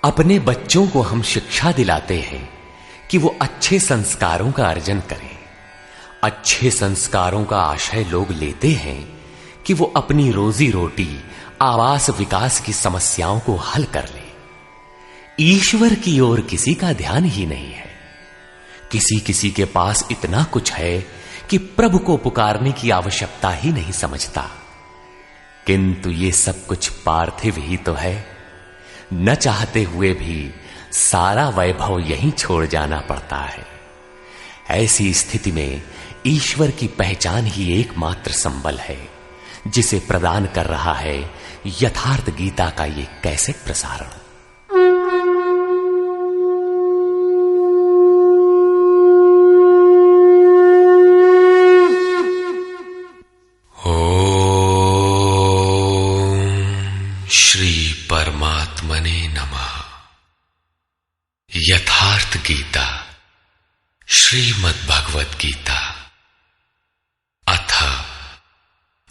अपने बच्चों को हम शिक्षा दिलाते हैं कि वो अच्छे संस्कारों का अर्जन करें। अच्छे संस्कारों का आशय लोग लेते हैं कि वो अपनी रोजी रोटी, आवास, विकास की समस्याओं को हल कर ले। ईश्वर की ओर किसी का ध्यान ही नहीं है। किसी किसी के पास इतना कुछ है कि प्रभु को पुकारने की आवश्यकता ही नहीं समझता। किंतु ये सब कुछ पार्थिव ही तो है। न चाहते हुए भी सारा वैभव यहीं छोड़ जाना पड़ता है। ऐसी स्थिति में ईश्वर की पहचान ही एकमात्र संबल है, जिसे प्रदान कर रहा है यथार्थ गीता का ये कैसेट प्रसारण। परमात्मने नमः। यथार्थ गीता, श्रीमद् भगवद गीता, अथ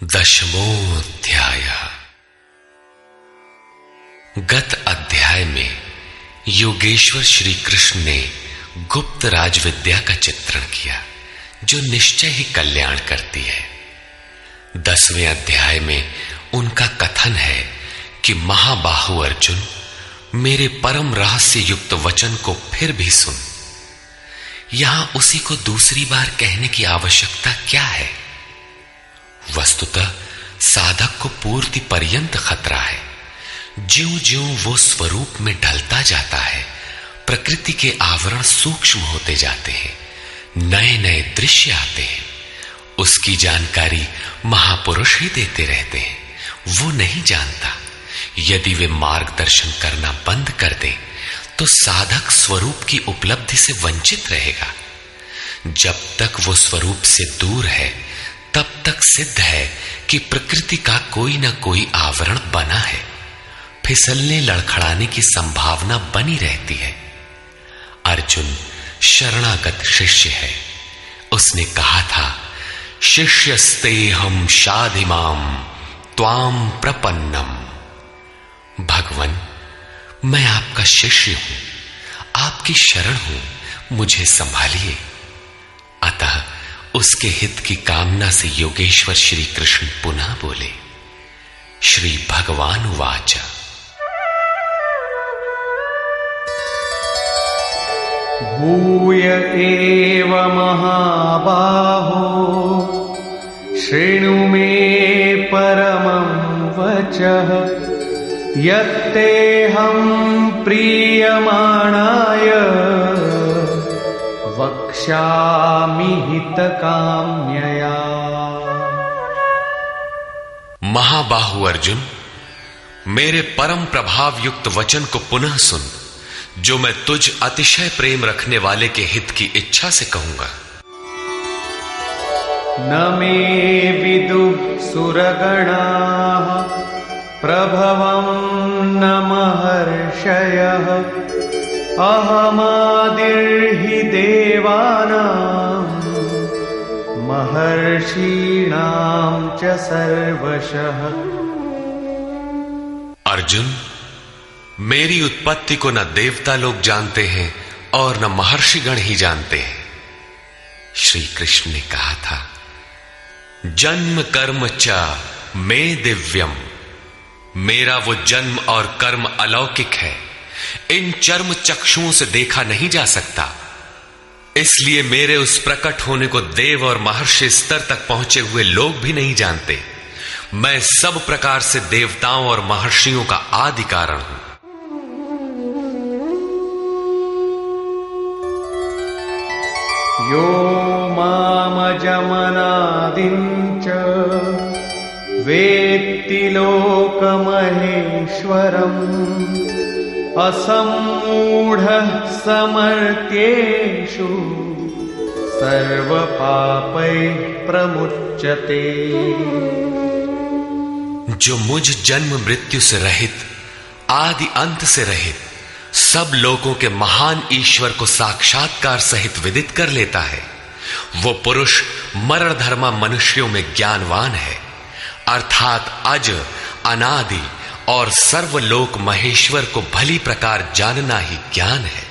10वां अध्याय। गत अध्याय में योगेश्वर श्री कृष्ण ने गुप्त राजविद्या का चित्रण किया, जो निश्चय ही कल्याण करती है। 10वें अध्याय में उनका कथन है कि महाबाहु अर्जुन, मेरे परम रहस्य युक्त वचन को फिर भी सुन। यहां उसी को दूसरी बार कहने की आवश्यकता क्या है? वस्तुतः साधक को पूर्ति पर्यंत खतरा है। ज्यों ज्यों वो स्वरूप में ढलता जाता है, प्रकृति के आवरण सूक्ष्म होते जाते हैं, नए नए दृश्य आते हैं। उसकी जानकारी महापुरुष ही देते रहते हैं, वो नहीं जानता। यदि वे मार्गदर्शन करना बंद कर दे तो साधक स्वरूप की उपलब्धि से वंचित रहेगा। जब तक वो स्वरूप से दूर है, तब तक सिद्ध है कि प्रकृति का कोई ना कोई आवरण बना है। फिसलने लड़खड़ाने की संभावना बनी रहती है। अर्जुन शरणागत शिष्य है। उसने कहा था, शिष्यस्तेहं शाधिमाम त्वाम प्रपन्नम। भगवान, मैं आपका शिष्य हूं, आपकी शरण हूं, मुझे संभालिए। अतः उसके हित की कामना से योगेश्वर श्री कृष्ण पुनः बोले। श्री भगवान उवाच। भूय एव महाबाहो शृणु मे परमं वचः यत्तेऽहं प्रीयमाणाय वक्ष्यामि हितकाम्यया। महाबाहु अर्जुन, मेरे परम प्रभाव युक्त वचन को पुनः सुन, जो मैं तुझ अतिशय प्रेम रखने वाले के हित की इच्छा से कहूंगा। न मे विदुः सुरगणाः प्रभवं न महर्षयः अहमादिर्हि देवानां महर्षीणां च सर्वशः। अर्जुन, मेरी उत्पत्ति को न देवता लोग जानते हैं और न महर्षिगण ही जानते हैं। श्री कृष्ण ने कहा था, जन्म कर्म च मे दिव्यम। मेरा वो जन्म और कर्म अलौकिक है, इन चर्म चक्षुओं से देखा नहीं जा सकता। इसलिए मेरे उस प्रकट होने को देव और महर्षि स्तर तक पहुंचे हुए लोग भी नहीं जानते। मैं सब प्रकार से देवताओं और महर्षियों का आदि कारण हूं। यो मामजमनादिं च वेत्ति लोकमहेश्वरम् असम्मूढः समर्थ्येषु सर्वपापैः प्रमुच्यते। जो मुझ जन्म मृत्यु से रहित, आदि अंत से रहित, सब लोगों के महान ईश्वर को साक्षात्कार सहित विदित कर लेता है, वो पुरुष मरण धर्मा मनुष्यों में ज्ञानवान है, अर्थात अज, अनादि और सर्वलोक महेश्वर को भली प्रकार जानना ही ज्ञान है,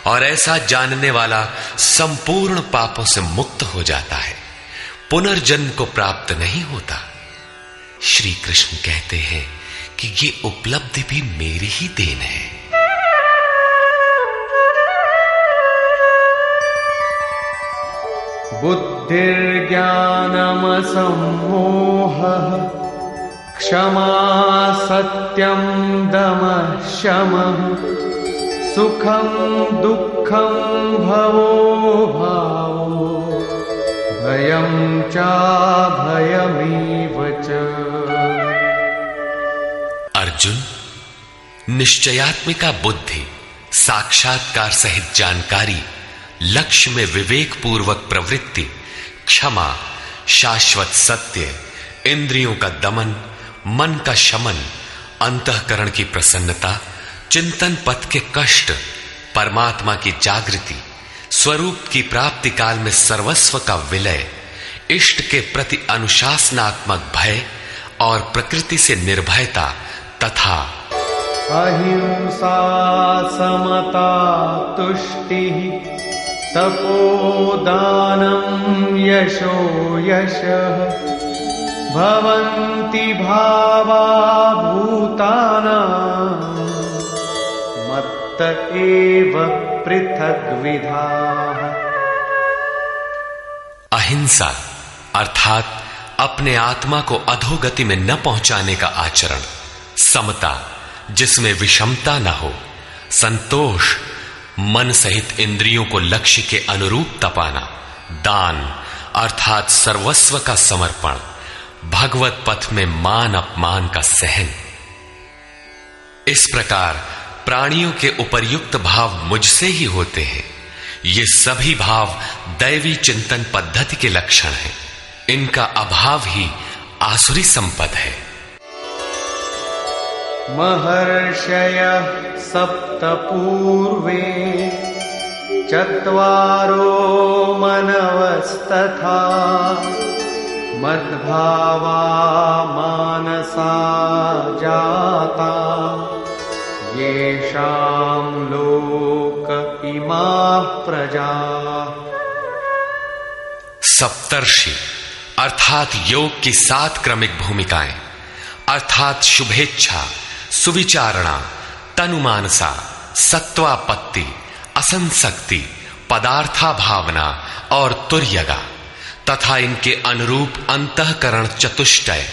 और ऐसा जानने वाला संपूर्ण पापों से मुक्त हो जाता है, पुनर्जन्म को प्राप्त नहीं होता। श्री कृष्ण कहते हैं कि ये उपलब्धि भी मेरी ही देन है। बुद्धिर्ज्ञानमसम्मोहः क्षमा सत्यं दमः शमः सुखं दुःखं भवो भावो भयं चाभयमेव च। अर्जुन, निश्चयात्मिका बुद्धि, साक्षात्कार सहित जानकारी, लक्ष्य में विवेक पूर्वक प्रवृत्ति, क्षमा, शाश्वत सत्य, इंद्रियों का दमन, मन का शमन, अंतःकरण की प्रसन्नता, चिंतन पथ के कष्ट, परमात्मा की जागृति, स्वरूप की प्राप्ति काल में सर्वस्व का विलय, इष्ट के प्रति अनुशासनात्मक भय और प्रकृति से निर्भयता तथा अहिंसा समता तुष्टिः तपोदानं यशो यशः भवन्ति भावा भूतानां मत्त एव पृथग्विधाः। अहिंसा अर्थात अपने आत्मा को अधोगति में न पहुंचाने का आचरण, समता जिसमें विषमता न हो, संतोष मन सहित इंद्रियों को लक्ष्य के अनुरूप तपाना, दान अर्थात सर्वस्व का समर्पण, भगवत पथ में मान अपमान का सहन। इस प्रकार प्राणियों के उपर्युक्त भाव मुझसे ही होते हैं। ये सभी भाव दैवी चिंतन पद्धति के लक्षण हैं। इनका अभाव ही आसुरी संपद है। महर्षयः सप्त पूर्वे चत्वारो मनवस्तथा मद्भावा मानसा जाता येषां लोक इमाः प्रजाः। सप्तर्षि अर्थात योग की 7 क्रमिक भूमिकाएं अर्थात शुभेच्छा, सुविचारणा, तनुमानसा, सत्वापत्ति, असंसक्ति, पदार्था भावना और तुर्यगा तथा इनके अनुरूप अंतःकरण चतुष्टय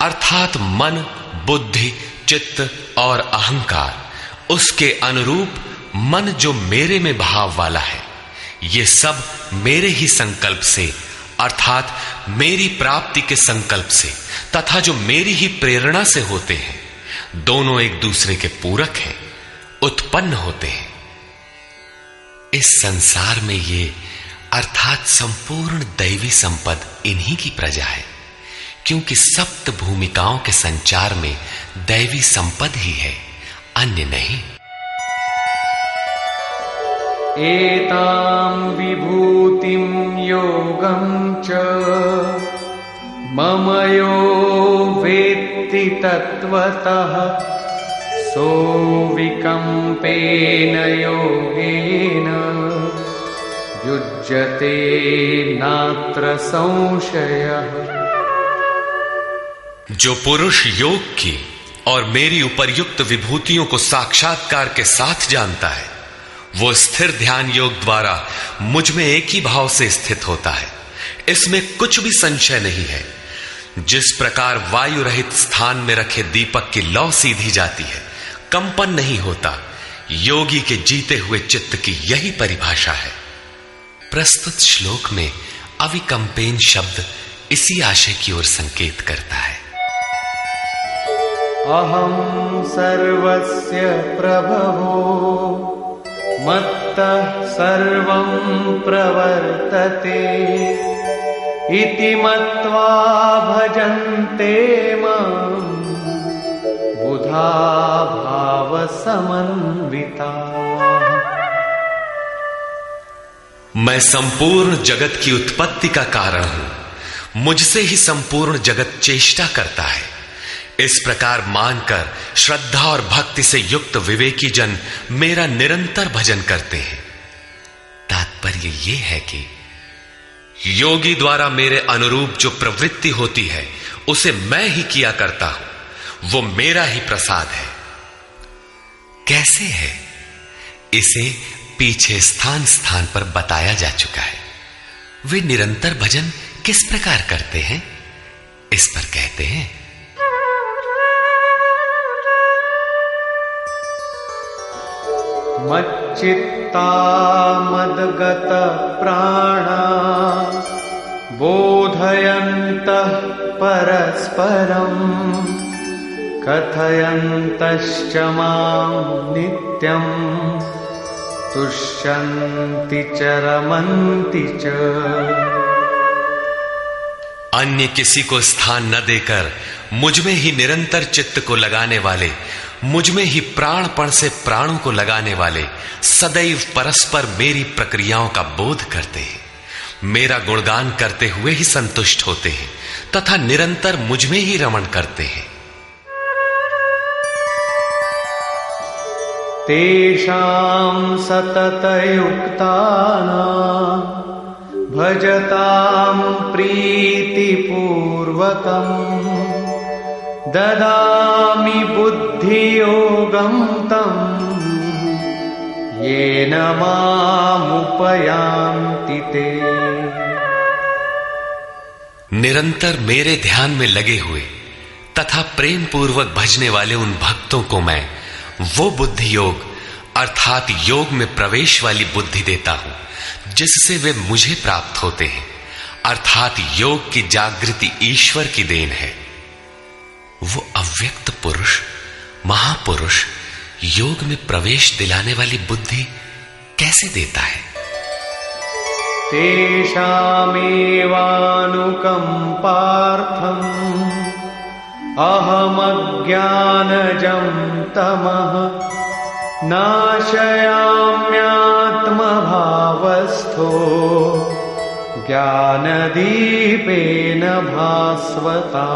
अर्थात मन, बुद्धि, चित्त और अहंकार, उसके अनुरूप मन जो मेरे में भाव वाला है, ये सब मेरे ही संकल्प से अर्थात मेरी प्राप्ति के संकल्प से तथा जो मेरी ही प्रेरणा से होते हैं, दोनों एक दूसरे के पूरक हैं, उत्पन्न होते हैं। इस संसार में ये अर्थात संपूर्ण दैवी संपद इन्हीं की प्रजा है, क्योंकि सप्त भूमिकाओं के संचार में दैवी संपद ही है, अन्य नहीं। एतां विभूतिं योगं च मम यो वेत्ति तत्वतः सोऽविकम्पेन योगेन युज्यते नात्र संशयः। जो पुरुष योग की और मेरी उपर्युक्त विभूतियों को साक्षात्कार के साथ जानता है, वो स्थिर ध्यान योग द्वारा मुझ में एक ही भाव से स्थित होता है। इसमें कुछ भी संशय नहीं है। जिस प्रकार वायु रहित स्थान में रखे दीपक की लौ सीधी जाती है, कंपन नहीं होता, योगी के जीते हुए चित्त की यही परिभाषा है। प्रस्तुत श्लोक में अविकंपेन शब्द इसी आशय की ओर संकेत करता है। अहं सर्वस्य प्रभवो मत्तः सर्वं प्रवर्तते इति मत्वा भजन्ते मां बुधा भाव समन्विता। मैं संपूर्ण जगत की उत्पत्ति का कारण हूं, मुझसे ही संपूर्ण जगत चेष्टा करता है। इस प्रकार मानकर श्रद्धा और भक्ति से युक्त विवेकी जन मेरा निरंतर भजन करते हैं। तात्पर्य यह है कि योगी द्वारा मेरे अनुरूप जो प्रवृत्ति होती है उसे मैं ही किया करता हूं, वो मेरा ही प्रसाद है। कैसे है इसे पीछे स्थान स्थान पर बताया जा चुका है। वे निरंतर भजन किस प्रकार करते हैं, इस पर कहते हैं, मच्चित्ता मद्गत प्राणा बोधयन्तः परस्परं कथयन्तश्च मां नित्यं तुष्यन्ति च रमन्ति च। अन्य किसी को स्थान न देकर मुझ में ही निरंतर चित्त को लगाने वाले, मुझ में ही प्राणपण से प्राणों को लगाने वाले सदैव परस्पर मेरी प्रक्रियाओं का बोध करते हैं, मेरा गुणगान करते हुए ही संतुष्ट होते हैं तथा निरंतर मुझ में ही रमण करते हैं। तेषां सततयुक्तानां भजतां प्रीतिपूर्वकं ददामि बुद्धियोगं तं येन मामुपयान्ति ते। निरंतर मेरे ध्यान में लगे हुए तथा प्रेम पूर्वक भजने वाले उन भक्तों को मैं वो बुद्धि योग अर्थात योग में प्रवेश वाली बुद्धि देता हूं जिससे वे मुझे प्राप्त होते हैं, अर्थात योग की जागृति ईश्वर की देन है। वो अव्यक्त पुरुष महापुरुष योग में प्रवेश दिलाने वाली बुद्धि कैसे देता है? तेषामेवानुकंपार्थम् अहमज्ञानजं तमः नाशयाम्यात्मभावस्थो ज्ञानदीपेन भास्वता।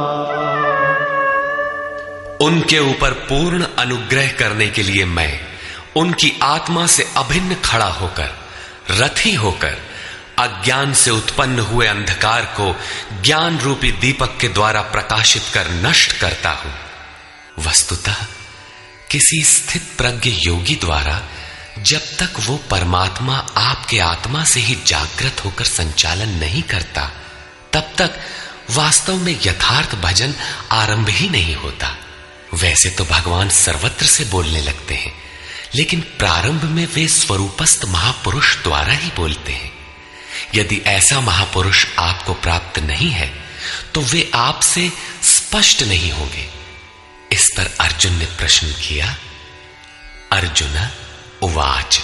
उनके ऊपर पूर्ण अनुग्रह करने के लिए मैं उनकी आत्मा से अभिन्न खड़ा होकर रथी होकर अज्ञान से उत्पन्न हुए अंधकार को ज्ञान रूपी दीपक के द्वारा प्रकाशित कर नष्ट करता हूं। वस्तुतः किसी स्थित प्रज्ञ योगी द्वारा जब तक वो परमात्मा आपके आत्मा से ही जागृत होकर संचालन नहीं करता, तब तक वास्तव में यथार्थ भजन आरंभ ही नहीं होता। वैसे तो भगवान सर्वत्र से बोलने लगते हैं, लेकिन प्रारंभ में वे स्वरूपस्थ महापुरुष द्वारा ही बोलते हैं। यदि ऐसा महापुरुष आपको प्राप्त नहीं है तो वे आपसे स्पष्ट नहीं होंगे। इस पर अर्जुन ने प्रश्न किया। अर्जुन उवाच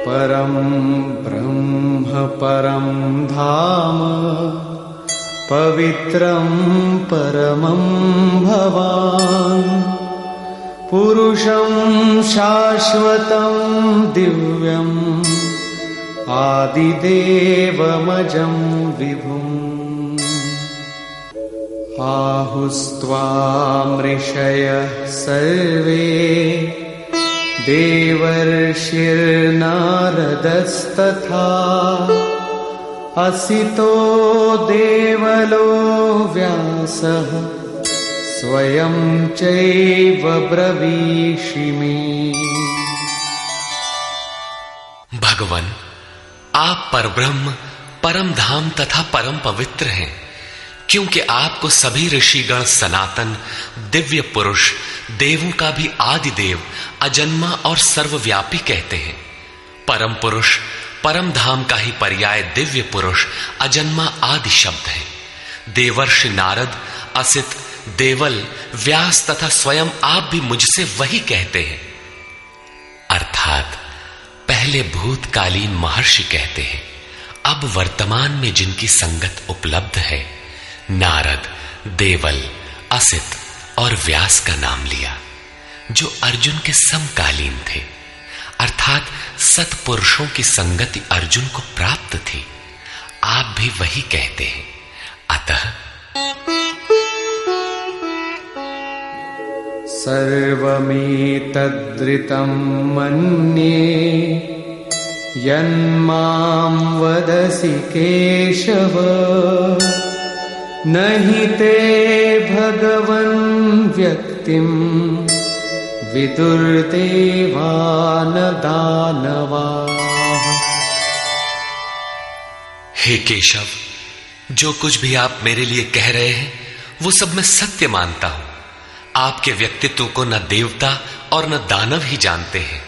परम ब्रह्म परम धाम पवित्रं परमं भवान् पुरुषं शाश्वतं दिव्यम् आदिदेवमजं विभुम् आहुस्त्वामृषयः सर्वे देवर्षिर्नारदस्तथा असितो देवलो व्यासः स्वयं चैव ब्रवीषिमे। भगवान, आप परब्रह्म परम धाम तथा परम पवित्र हैं, क्योंकि आपको सभी ऋषिगण सनातन दिव्य पुरुष देवों का भी आदि देव अजन्मा और सर्वव्यापी कहते हैं। परम पुरुष परम धाम का ही पर्याय दिव्य पुरुष अजन्मा आदि शब्द है। देवर्षि नारद असित देवल व्यास तथा स्वयं आप भी मुझसे वही कहते हैं। अर्थात पहले भूतकालीन महर्षि कहते हैं, अब वर्तमान में जिनकी संगत उपलब्ध है, नारद देवल असित और व्यास का नाम लिया, जो अर्जुन के समकालीन थे, अर्थात सत्पुरुषों की संगति अर्जुन को प्राप्त थी। आप भी वही कहते हैं। अतः सर्वमेतद्ऋतं मन्ये यन्मां वदसि केशव नहि ते भगवन् व्यक्तिं विदुर्देवान दानवाः। हे केशव, जो कुछ भी आप मेरे लिए कह रहे हैं वो सब मैं सत्य मानता हूं। आपके व्यक्तित्व को न देवता और न दानव ही जानते हैं।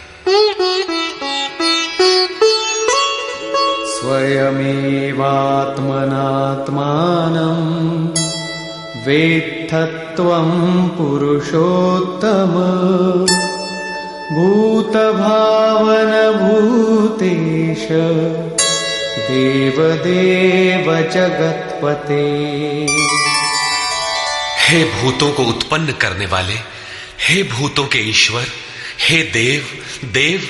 स्वयमेवात्मनात्मानं वेत्थत्वं पुरुषोत्तम भूतभावन भूतेश देवदेव जगत्पते। हे भूतों को उत्पन्न करने वाले, हे भूतों के ईश्वर, हे देव देव,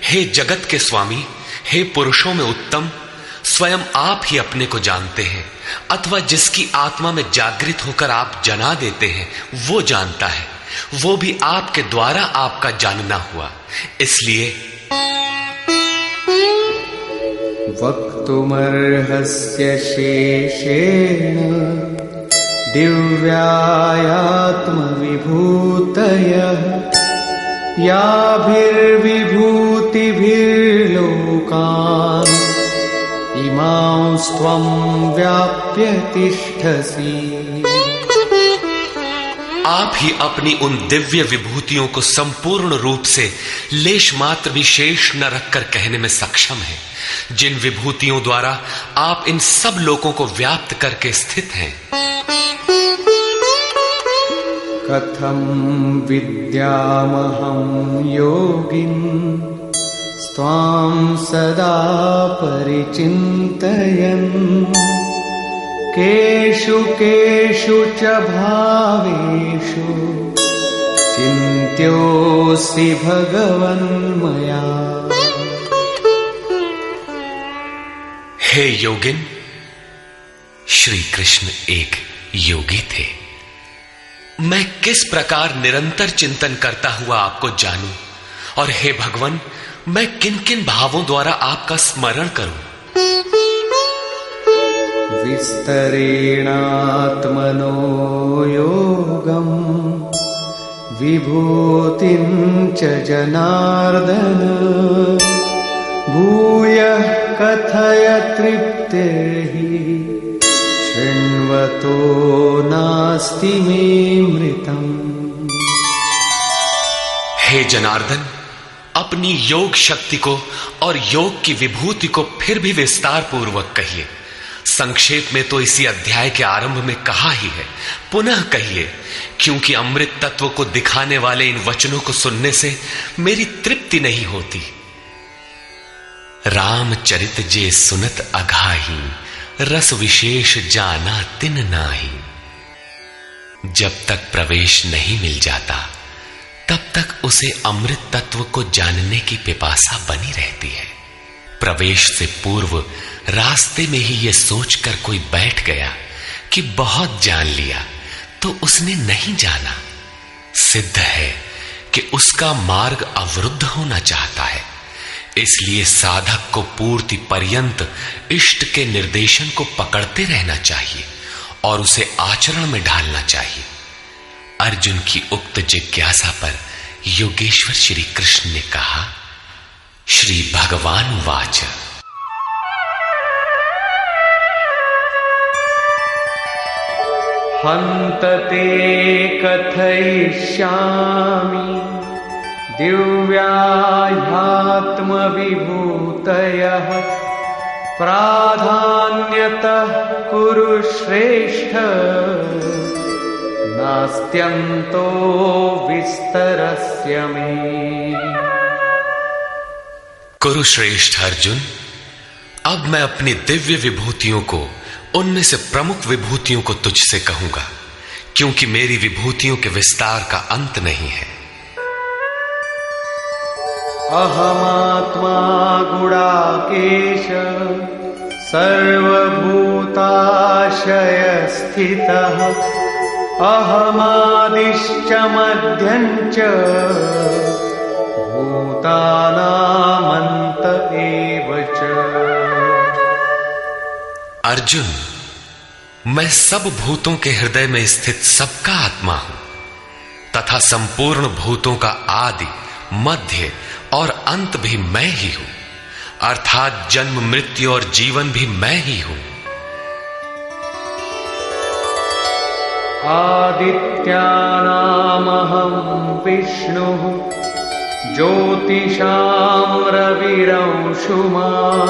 हे जगत के स्वामी, हे पुरुषों में उत्तम, स्वयं आप ही अपने को जानते हैं अथवा जिसकी आत्मा में जागृत होकर आप जना देते हैं वो जानता है। वो भी आपके द्वारा आपका जानना हुआ। इसलिए वक्तुमर्हस्य शेषेण दिव्यायात्मविभूतयः याभिर्विभूतिभिर्लोकान् इमांस्त्वं व्याप्य तिष्ठसि। आप ही अपनी उन दिव्य विभूतियों को संपूर्ण रूप से लेश मात्र भी शेष न रखकर कहने में सक्षम हैं, जिन विभूतियों द्वारा आप इन सब लोगों को व्याप्त करके स्थित हैं। कथं विद्यामहं योगिन् त्वां सदा परिचिन्तयन् केषु केषु च भावेषु चिन्त्योऽसि भगवन्मया। हे योगिन, श्री कृष्ण एक योगी थे। मैं किस प्रकार निरंतर चिंतन करता हुआ आपको जानूं, और हे भगवान, मैं किन किन भावों द्वारा आपका स्मरण करूं। विस्तरेणात्मनो योगं विभूतिं च जनार्दन भूयः कथय तृप्तिर्हि शृण्वतो नास्ति मे मृतम्। हे जनार्दन, अपनी योग शक्ति को और योग की विभूति को फिर भी विस्तार पूर्वक कहिए। संक्षेप में तो इसी अध्याय के आरंभ में कहा ही है, पुनः कहिए, क्योंकि अमृत तत्व को दिखाने वाले इन वचनों को सुनने से मेरी तृप्ति नहीं होती। रामचरित जे सुनत अघाही रस विशेष जाना तिन नाही। जब तक प्रवेश नहीं मिल जाता तब तक उसे अमृत तत्व को जानने की पिपासा बनी रहती है। प्रवेश से पूर्व रास्ते में ही यह सोचकर कोई बैठ गया कि बहुत जान लिया तो उसने नहीं जाना, सिद्ध है कि उसका मार्ग अवरुद्ध होना चाहता है। इसलिए साधक को पूर्ति पर्यंत इष्ट के निर्देशन को पकड़ते रहना चाहिए और उसे आचरण में ढालना चाहिए। अर्जुन की उक्त जिज्ञासा पर योगेश्वर श्री कृष्ण ने कहा, श्री भगवान वाच, हन्त ते कथयिष्यामि दिव्याह्यात्मविभूतयः प्राधान्यतः कुरु श्रेष्ठ नास्त्यन्तो विस्तरस्य मे। कुरुश्रेष्ठ अर्जुन, अब मैं अपनी दिव्य विभूतियों को, उनमें से प्रमुख विभूतियों को तुझसे कहूंगा, क्योंकि मेरी विभूतियों के विस्तार का अंत नहीं है। अहमात्मा गुणाकेश सर्वभूताशयस्थितः अहमादिश्च मध्यञ्च भूतानामन्त एव च। अर्जुन, मैं सब भूतों के हृदय में स्थित सबका आत्मा हूं तथा संपूर्ण भूतों का आदि, मध्य और अंत भी मैं ही हूं, अर्थात जन्म, मृत्यु और जीवन भी मैं ही हूं। आदित्यानामहं विष्णुः ज्योतिषां रविरंशुमान्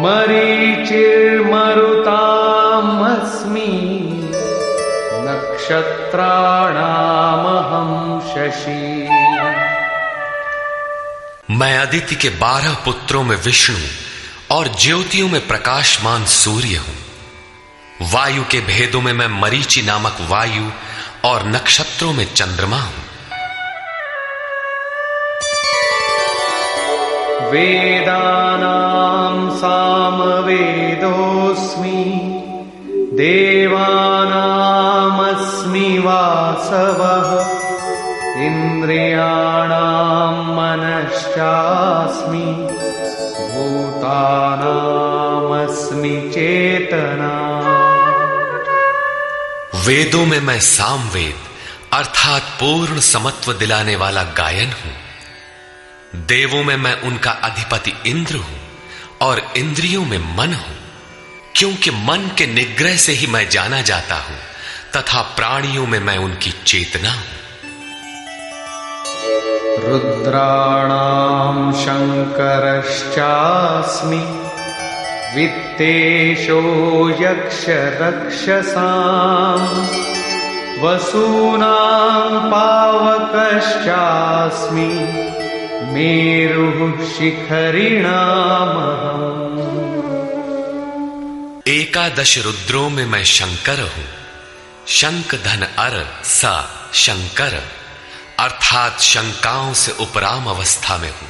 मरीचिर्मरुतामस्मि नक्षत्राणामहं शशि। मैं अदिति के 12 पुत्रों में विष्णु और ज्योतियों में प्रकाशमान सूर्य हूं। वायु के भेदों में मैं मरीचि नामक वायु और नक्षत्रों में चंद्रमा हूं। वेदानां सामवेदोऽस्मि देवानामस्मि वासवः इन्द्रियाणां मनश्चास्मि भूतानामस्मि चेतना। वेदों में मैं सामवेद अर्थात पूर्ण समत्व दिलाने वाला गायन हूं। देवों में मैं उनका अधिपति इंद्र हूं और इंद्रियों में मन हूं, क्योंकि मन के निग्रह से ही मैं जाना जाता हूं, तथा प्राणियों में मैं उनकी चेतना हूं। रुद्राणां शंकरश्चास्मि वित्तेषो यक्षरक्षसां वसूनां पावकश्चास्मि मेरुः शिखरिणामहम्। 11 रुद्रों में मैं शंकर हूं। शंख धन अर सा शंकर अर्थात शंकाओं से उपराम अवस्था में हूं।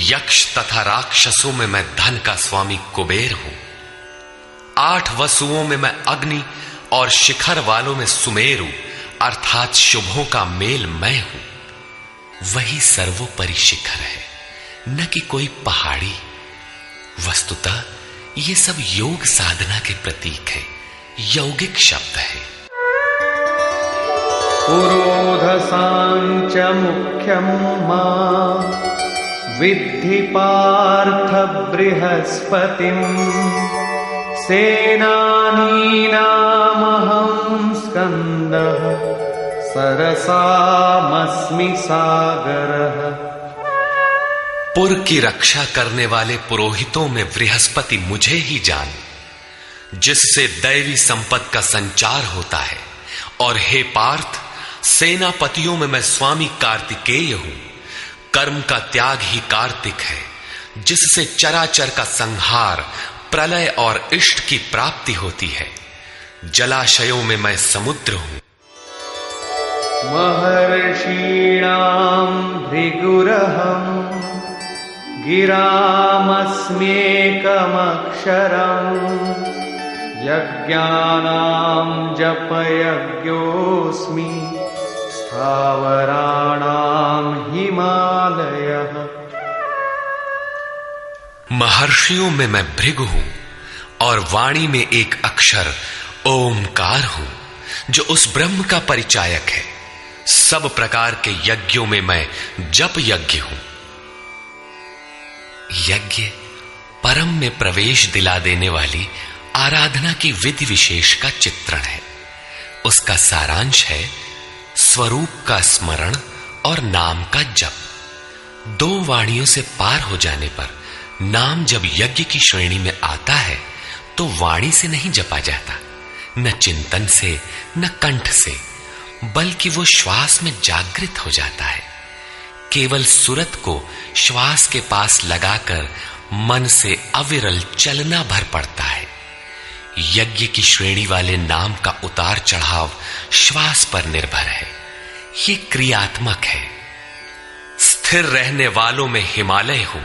यक्ष तथा राक्षसों में मैं धन का स्वामी कुबेर हूं। 8 वसुओं में मैं अग्नि और शिखर वालों में सुमेरु अर्थात शुभों का मेल मैं हूं। वही सर्वोपरि शिखर है, न कि कोई पहाड़ी। वस्तुतः ये सब योग साधना के प्रतीक है, यौगिक शब्द है। पुरोधसांच मुख्यं मां विद्धि पार्थ बृहस्पतिं सेनानीनामहं स्कन्दः सरसामस्मि सागरः। पुर की रक्षा करने वाले पुरोहितों में बृहस्पति मुझे ही जान, जिससे दैवी संपत्ति का संचार होता है। और हे पार्थ, सेनापतियों में मैं स्वामी कार्तिकेय हूं। कर्म का त्याग ही कार्तिक है, जिससे चराचर का संहार, प्रलय और इष्ट की प्राप्ति होती है। जलाशयों में मैं समुद्र हूं। महर्षीणां भृगुरहं गिरामस्म्येकमक्षरम् यज्ञानां जपयज्ञोऽस्मि स्थावराणां हिमालयः। महर्षियों में मैं भृगु हूं और वाणी में एक अक्षर ओमकार हूं, जो उस ब्रह्म का परिचायक है। सब प्रकार के यज्ञों में मैं जप यज्ञ हूं। यज्ञ परम में प्रवेश दिला देने वाली आराधना की विधि विशेष का चित्रण है। उसका सारांश है स्वरूप का स्मरण और नाम का जप। 2 वाणियों से पार हो जाने पर नाम जब यज्ञ की श्रेणी में आता है तो वाणी से नहीं जपा जाता, न चिंतन से, न कंठ से, बल्कि वो श्वास में जागृत हो जाता है। केवल सुरत को श्वास के पास लगाकर मन से अविरल चलना भर पड़ता है। यज्ञ की श्रेणी वाले नाम का उतार चढ़ाव श्वास पर निर्भर है। ये क्रियात्मक है। स्थिर रहने वालों में हिमालय हूं।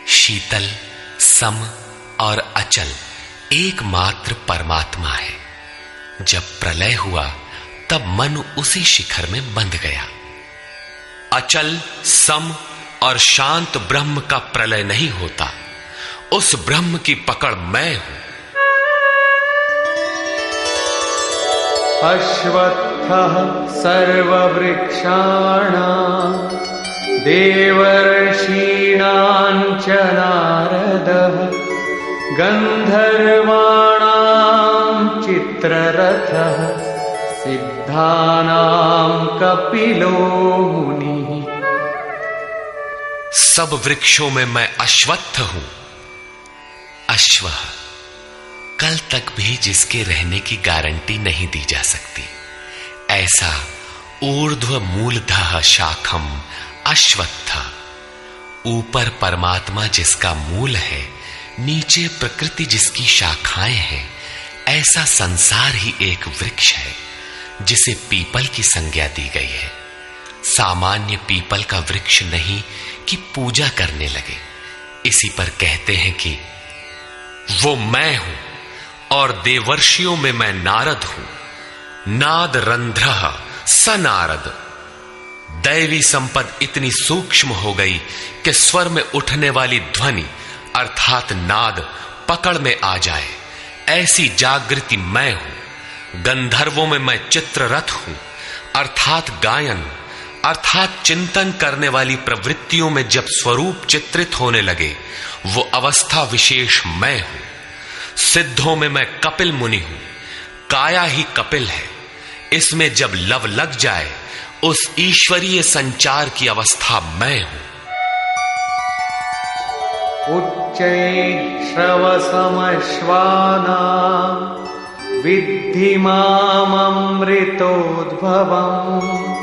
शीतल, सम और अचल एकमात्र परमात्मा है। जब प्रलय हुआ तब मन उसी शिखर में बंध गया। अचल, सम और शांत ब्रह्म का प्रलय नहीं होता, उस ब्रह्म की पकड़ मैं हूं। अश्वत्थः सर्ववृक्षाणां देवर्षीणां च नारदः गन्धर्वाणां चित्ररथः सिद्धानां कपिलो मुनिः। सब वृक्षों में मैं अश्वत्थ हूं। अश्व कल तक भी जिसके रहने की गारंटी नहीं दी जा सकती, ऐसा ऊर्ध्व मूलधः शाखम अश्वत्थ। ऊपर परमात्मा जिसका मूल है, नीचे प्रकृति जिसकी शाखाएं हैं, ऐसा संसार ही एक वृक्ष है जिसे पीपल की संज्ञा दी गई है। सामान्य पीपल का वृक्ष नहीं कि पूजा करने लगे। इसी पर कहते हैं कि वो मैं हूं और देवर्षियों में मैं नारद हूं। नाद रंध्रः स नारद। दैवी संपद इतनी सूक्ष्म हो गई कि स्वर में उठने वाली ध्वनि अर्थात नाद पकड़ में आ जाए, ऐसी जागृति मैं हूं। गंधर्वों में मैं चित्ररथ हूं, अर्थात गायन अर्थात चिंतन करने वाली प्रवृत्तियों में जब स्वरूप चित्रित होने लगे, वो अवस्था विशेष मैं हूं। सिद्धों में मैं कपिल मुनि हूं। काया ही कपिल है। इसमें जब लव लग जाए, उस ईश्वरीय संचार की अवस्था मैं हूं। उच्चैश्रवसमश्वानां विद्धि माममृतोद्भवम्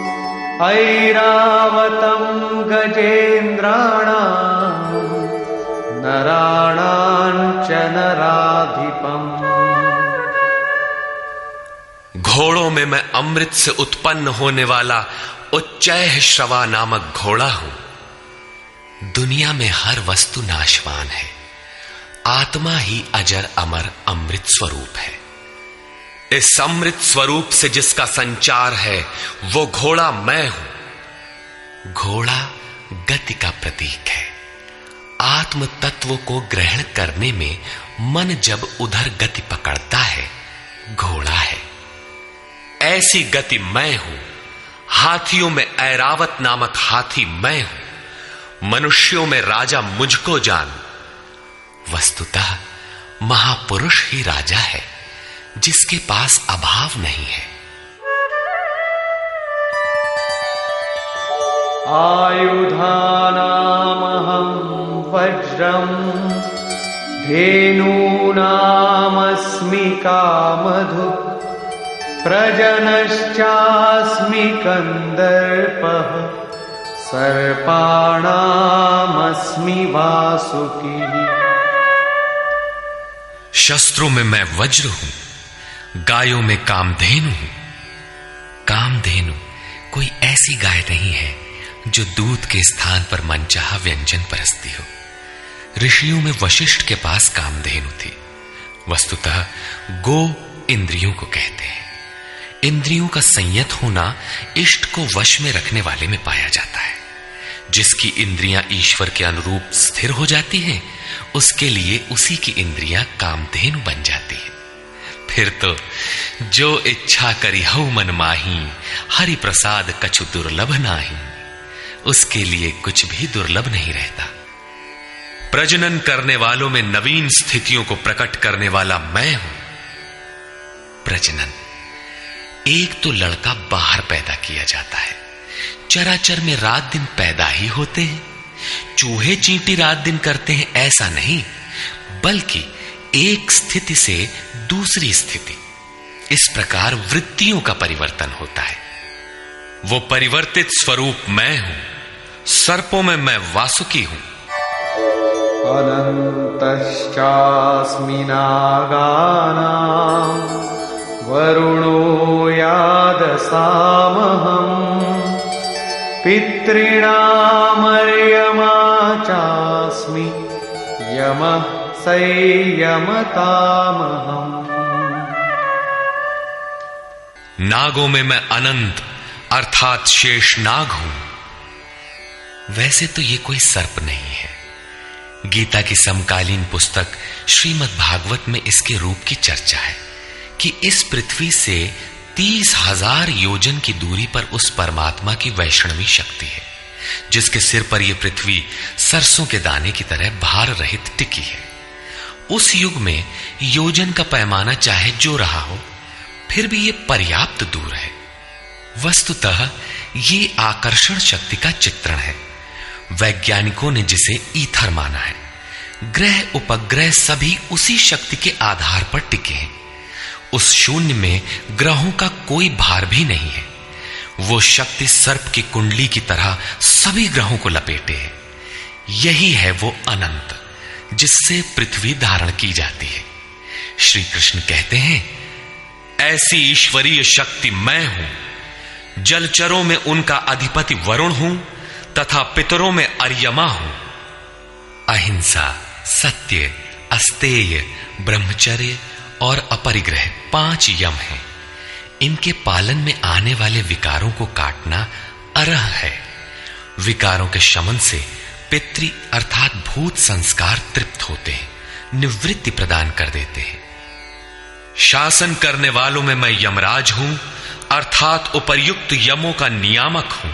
ऐरावतं गजेन्द्राणां नराणां च नराधिपम्। घोड़ों में मैं अमृत से उत्पन्न होने वाला उच्चैः श्रवा नामक घोड़ा हूं। दुनिया में हर वस्तु नाशवान है, आत्मा ही अजर अमर अमृत स्वरूप है। इस अमृत स्वरूप से जिसका संचार है, वो घोड़ा मैं हूं। घोड़ा गति का प्रतीक है। आत्म तत्व को ग्रहण करने में मन जब उधर गति पकड़ता है, घोड़ा है। ऐसी गति मैं हूं। हाथियों में ऐरावत नामक हाथी मैं हूं। मनुष्यों में राजा मुझको जान। वस्तुतः महापुरुष ही राजा है, जिसके पास अभाव नहीं है। आयुधानामहं वज्रं धेनूनामस्मि कामधु प्रजनश्चास्मि कन्दर्पः सर्पाणामस्मि वासुकी। शस्त्रों में मैं वज्र हूं, गायों में कामधेनु हूं। कामधेनु कोई ऐसी गाय नहीं है जो दूध के स्थान पर मनचाहा व्यंजन परसती हो। ऋषियों में वशिष्ठ के पास कामधेनु थी। वस्तुतः गो इंद्रियों को कहते हैं। इंद्रियों का संयत होना इष्ट को वश में रखने वाले में पाया जाता है। जिसकी इंद्रियां ईश्वर के अनुरूप स्थिर हो जाती हैं, उसके लिए उसी की इंद्रियां कामधेनु बन जाती है। फिर तो जो इच्छा करी हऊ मन माही, हरि प्रसाद कछु दुर्लभ नाही। उसके लिए कुछ भी दुर्लभ नहीं रहता। प्रजनन करने वालों में नवीन स्थितियों को प्रकट करने वाला मैं हूं। प्रजनन, एक तो लड़का बाहर पैदा किया जाता है। चराचर में रात दिन पैदा ही होते हैं। चूहे चींटी रात दिन करते हैं ऐसा नहीं, बल्कि एक स्थिति से दूसरी स्थिति, इस प्रकार वृत्तियों का परिवर्तन होता है। वो परिवर्तित स्वरूप मैं हूं। सर्पों में मैं वासुकी हूं। अनन्तश्चास्मि नागानां वरुणो यादसामहम् पितॄणामर्यमा चास्मि यमः संयमतामहम्। नागों में मैं अनंत अर्थात शेष नाग हूं। वैसे तो ये कोई सर्प नहीं है। गीता की समकालीन पुस्तक श्रीमद् भागवत में इसके रूप की चर्चा है कि इस पृथ्वी से 30,000 योजन की दूरी पर उस परमात्मा की वैष्णवी शक्ति है जिसके सिर पर यह पृथ्वी सरसों के दाने की तरह भार रहित टिकी है। उस युग में योजन का पैमाना चाहे जो रहा हो, फिर भी यह पर्याप्त दूर है। वस्तुतः ये आकर्षण शक्ति का चित्रण है। वैज्ञानिकों ने जिसे ईथर माना है। ग्रह उपग्रह सभी उसी शक्ति के आधार पर टिके हैं। उस शून्य में ग्रहों का कोई भार भी नहीं है। वो शक्ति सर्प की कुंडली की तरह सभी ग्रहों को लपेटे है। यही है वो अनंत जिससे पृथ्वी धारण की जाती है। श्री कृष्ण कहते हैं, ऐसी ईश्वरीय शक्ति मैं हूं। जलचरों में उनका अधिपति वरुण हूं तथा पितरों में अर्यमा हूं। अहिंसा, सत्य, अस्तेय, ब्रह्मचर्य और अपरिग्रह 5 यम हैं। इनके पालन में आने वाले विकारों को काटना अरह है। विकारों के शमन से पितृ अर्थात भूत संस्कार तृप्त होते हैं, निवृत्ति प्रदान कर देते हैं। शासन करने वालों में मैं यमराज हूं अर्थात उपर्युक्त यमों का नियामक हूं।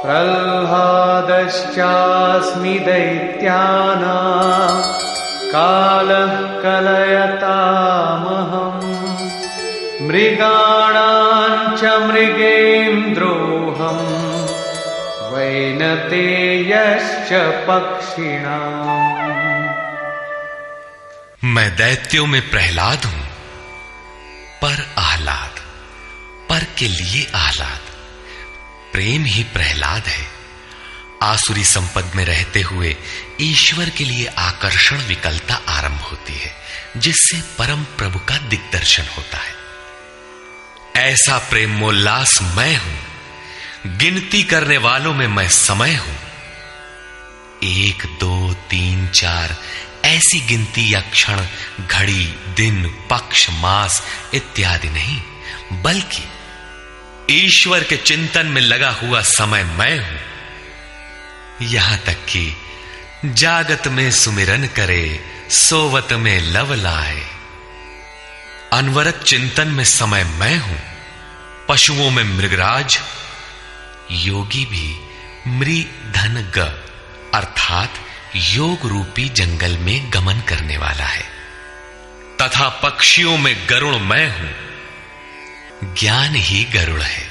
प्रह्लादश्चास्मि दैत्यानां कालः कलयतामहम्। मृगाणां च मृगेन्द्रोऽहम् वैनतेयश्च पक्षिणाम्। मैं दैत्यों में प्रहलाद हूं। पर आह्लाद, पर के लिए आह्लाद, प्रेम ही प्रहलाद है। आसुरी संपद में रहते हुए ईश्वर के लिए आकर्षण विकलता आरंभ होती है जिससे परम प्रभु का दिग्दर्शन होता है। ऐसा प्रेमोल्लास मैं हूं। गिनती करने वालों में मैं समय हूं। 1, 2, 3, 4 ऐसी गिनती या क्षण, घड़ी, दिन, पक्ष, मास इत्यादि नहीं, बल्कि ईश्वर के चिंतन में लगा हुआ समय मैं हूं। यहां तक कि जागत में सुमिरन करे, सोवत में लव लाए। अनवरत चिंतन में समय मैं हूं। पशुओं में मृगराज, योगी भी मृधन ग अर्थात योग रूपी जंगल में गमन करने वाला है। तथा पक्षियों में गरुड़ मैं हूं। ज्ञान ही गरुड़ है।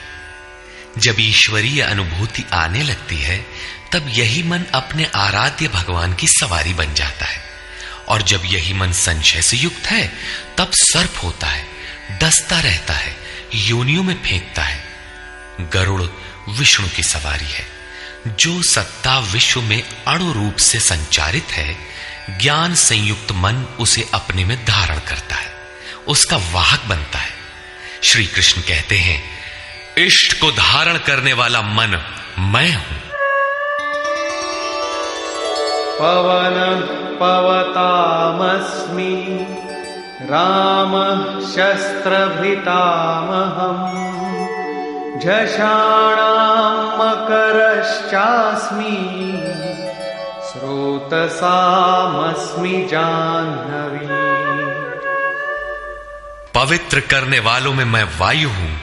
जब ईश्वरीय अनुभूति आने लगती है तब यही मन अपने आराध्य भगवान की सवारी बन जाता है। और जब यही मन संशय से युक्त है तब सर्प होता है, डसता रहता है, योनियों में फेंकता है। गरुड़ विष्णु की सवारी है। जो सत्ता विश्व में अणु रूप से संचारित है, ज्ञान संयुक्त मन उसे अपने में धारण करता है, उसका वाहक बनता है। श्री कृष्ण कहते हैं, इष्ट को धारण करने वाला मन मैं हूं। पवन पवतामस्मि रामः शस्त्रभृतामहम्। झषाणां मकरश्चास्मि स्रोतसामस्मि जाह्नवी। पवित्र करने वालों में मैं वायु हूं,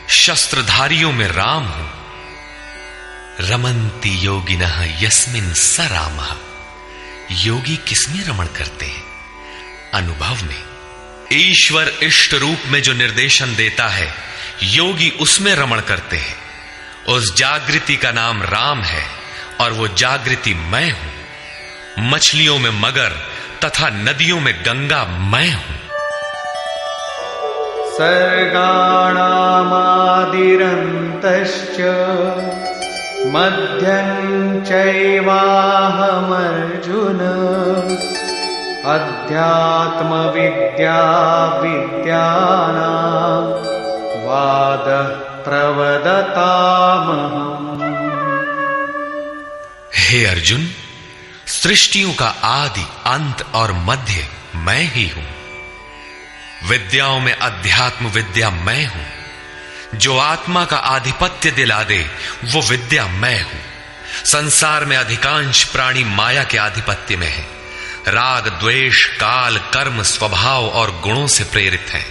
शस्त्रधारियों में राम हूं। रमन्ति योगिनः यस्मिन् स रामः। योगी किसमें रमण करते हैं? अनुभव में। ईश्वर इष्ट रूप में जो निर्देशन देता है, योगी उसमें रमण करते हैं। उस जागृति का नाम राम है और वो जागृति मैं हूं। मछलियों में मगर तथा नदियों में गंगा मैं हूं। सर्गाणामादिरन्तश्च मध्यं चैवाहमर्जुन। अध्यात्मविद्या विद्यानां वादः प्रवदतामहम्। हे अर्जुन, सृष्टियों का आदि, अंत और मध्य मैं ही हूं। विद्याओं में अध्यात्म विद्या मैं हूं। जो आत्मा का आधिपत्य दिला दे वो विद्या मैं हूं। संसार में अधिकांश प्राणी माया के आधिपत्य में है। राग, द्वेष, काल, कर्म, स्वभाव और गुणों से प्रेरित हैं।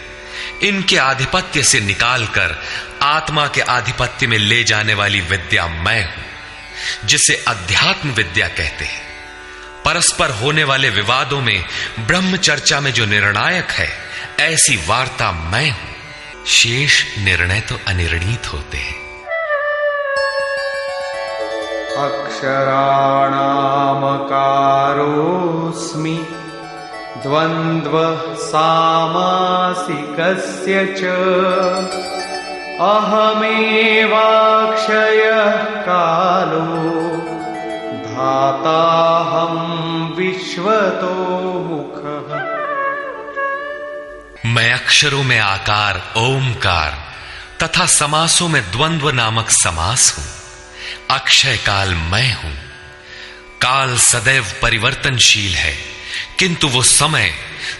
इनके आधिपत्य से निकालकर आत्मा के आधिपत्य में ले जाने वाली विद्या मैं हूं, जिसे अध्यात्म विद्या कहते हैं। परस्पर होने वाले विवादों में ब्रह्म चर्चा में जो निर्णायक है, ऐसी वार्ता मैं हूं। शेष निर्णय तो अनिर्णीत होते हैं। अक्षराणामकारोऽस्मि द्वन्द्व सामासिकस्य च अहमेवाक्षयः कालो धाताहं विश्वतो मुखः। मैं अक्षरों में आकार, ओमकार तथा समासों में द्वंद्व नामक समास हूं। अक्षय काल मैं हूं। काल सदैव परिवर्तनशील है, किंतु वो समय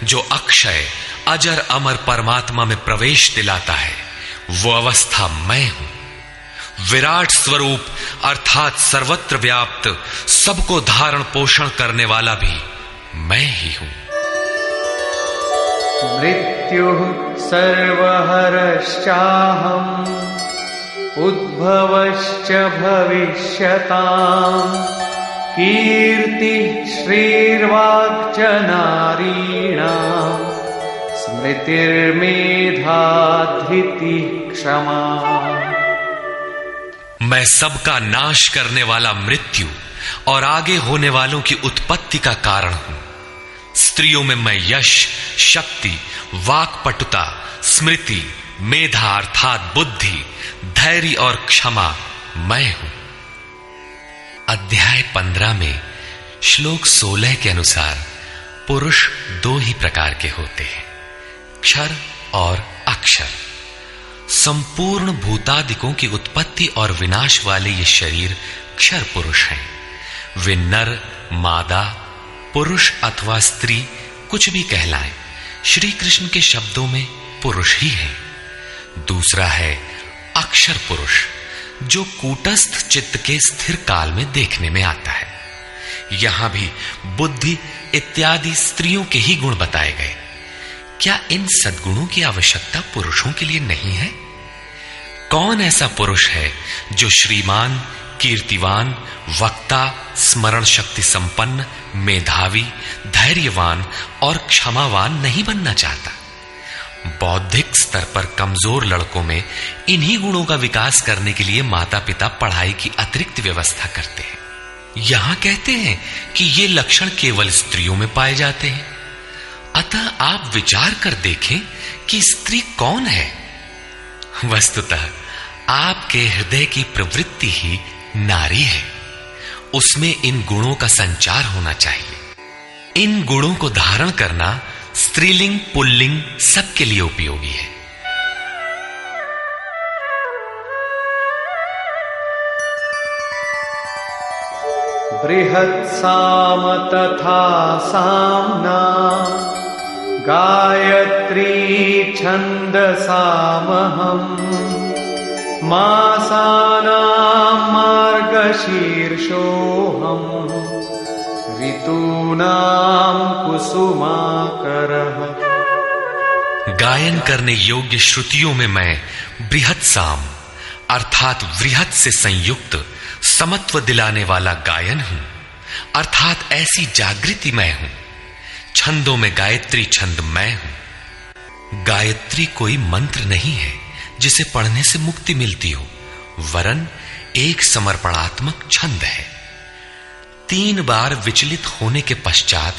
जो अक्षय अजर अमर परमात्मा में प्रवेश दिलाता है, वो अवस्था मैं हूं। विराट स्वरूप अर्थात सर्वत्र व्याप्त, सबको धारण पोषण करने वाला भी मैं ही हूं। मृत्युः सर्वहरश्चाहम् उद्भवश्च भविष्यताम् कीर्तिः श्रीर्वाक्च नारीणाम् स्मृतिर्मेधा धृतिः क्षमा। मैं सबका नाश करने वाला मृत्यु और आगे होने वालों की उत्पत्ति का कारण हूं। स्त्रियों में मैं यश, शक्ति, वाक्पटुता, स्मृति, मेधा अर्थात बुद्धि, धैर्य और क्षमा मैं हूं। अध्याय 15 में श्लोक 16 के अनुसार पुरुष दो ही प्रकार के होते हैं, क्षर और अक्षर। संपूर्ण भूतादिकों की उत्पत्ति और विनाश वाले ये शरीर क्षर पुरुष हैं। वे नर, मादा, पुरुष अथवा स्त्री कुछ भी कहलाएं, श्री कृष्ण के शब्दों में पुरुष ही है। दूसरा है अक्षर पुरुष, जो कूटस्थ चित्त के स्थिर काल में देखने में आता है। यहां भी बुद्धि इत्यादि स्त्रियों के ही गुण बताए गए। क्या इन सद्गुणों की आवश्यकता पुरुषों के लिए नहीं है? कौन ऐसा पुरुष है जो श्रीमान, कीर्तिवान, वक्ता, स्मरण शक्ति संपन्न, मेधावी, धैर्यवान और क्षमावान नहीं बनना चाहता? बौद्धिक स्तर पर कमजोर लड़कों में इन्हीं गुणों का विकास करने के लिए माता पिता पढ़ाई की अतिरिक्त व्यवस्था करते हैं। यहां कहते हैं कि ये लक्षण केवल स्त्रियों में पाए जाते हैं। अतः आप विचार कर देखें कि स्त्री कौन है। वस्तुतः आपके हृदय की प्रवृत्ति ही नारी है। उसमें इन गुणों का संचार होना चाहिए। इन गुणों को धारण करना स्त्रीलिंग पुल्लिंग सबके लिए उपयोगी है। बृहत्साम तथा साम्ना गायत्री छन्दसामहम् मासानां मार्गशीर्षोऽहम् ऋतूनां कुसुमाकरः। गायन करने योग्य श्रुतियों में मैं बृहत साम अर्थात वृहत से संयुक्त समत्व दिलाने वाला गायन हूं, अर्थात ऐसी जागृति मैं हूं। छंदों में गायत्री छंद मैं हूं। गायत्री कोई मंत्र नहीं है जिसे पढ़ने से मुक्ति मिलती हो, वरन एक समर्पणात्मक छंद है। 3 बार विचलित होने के पश्चात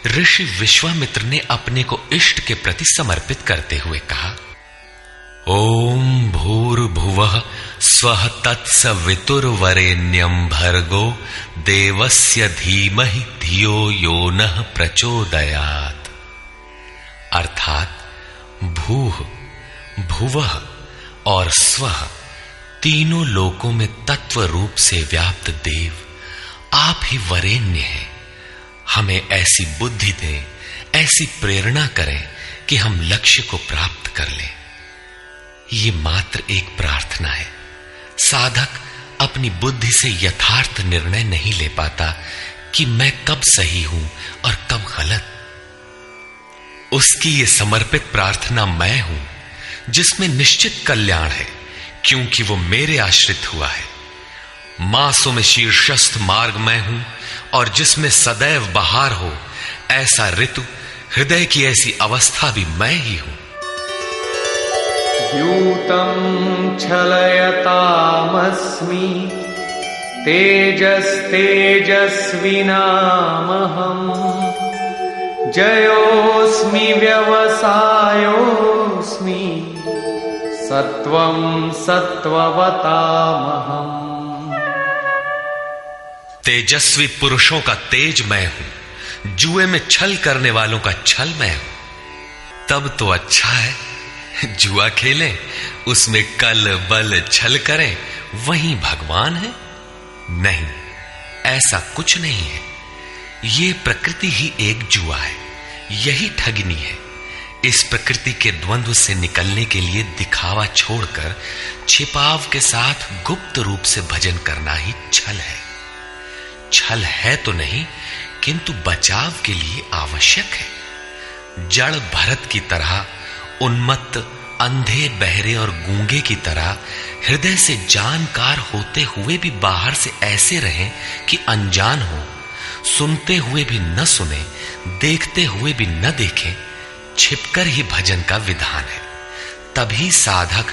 ऋषि विश्वामित्र ने अपने को इष्ट के प्रति समर्पित करते हुए कहा, ओम भूर्भुवः स्वः तत्सवितुर्वरेण्यं भर्गो देवस्य धीमहि धियो यो नः प्रचोदयात्। अर्थात भूः, भुवः और स्वः तीनों लोकों में तत्व रूप से व्याप्त देव आप ही वरेण्य हैं। हमें ऐसी बुद्धि दें, ऐसी प्रेरणा करें कि हम लक्ष्य को प्राप्त कर लें। ये मात्र एक प्रार्थना है। साधक अपनी बुद्धि से यथार्थ निर्णय नहीं ले पाता कि मैं कब सही हूं और कब गलत। उसकी ये समर्पित प्रार्थना मैं हूं, जिसमें निश्चित कल्याण है, क्योंकि वो मेरे आश्रित हुआ है। मासों में शीर्षस्थ मार्ग मैं हूं, और जिसमें सदैव बहार हो ऐसा ऋतु, हृदय की ऐसी अवस्था भी मैं ही हूं। द्यूतं छलयतामस्मि तेजस्तेजस्विनामहम् जयोऽस्मि व्यवसायोऽस्मि सत्वं सत्ववतामहम्। तेजस्वी पुरुषों का तेज मैं हूं, जुए में छल करने वालों का छल मैं हूं। तब तो अच्छा है जुआ खेलें, उसमें कल बल छल करें, वहीं भगवान है। नहीं, ऐसा कुछ नहीं है। ये प्रकृति ही एक जुआ है, यही ठगनी है। इस प्रकृति के द्वंद्व से निकलने के लिए दिखावा छोड़कर छिपाव के साथ गुप्त रूप से भजन करना ही छल है। छल है तो नहीं, किंतु बचाव के लिए आवश्यक है। जड़ भरत की तरह, उन्मत्त, अंधे, बहरे और गूंगे की तरह हृदय से जानकार होते हुए भी बाहर से ऐसे रहें कि अनजान हो, सुनते हुए भी न सुने, देखते हुए भी न देखें। छिपकर ही भजन का विधान है। तभी साधक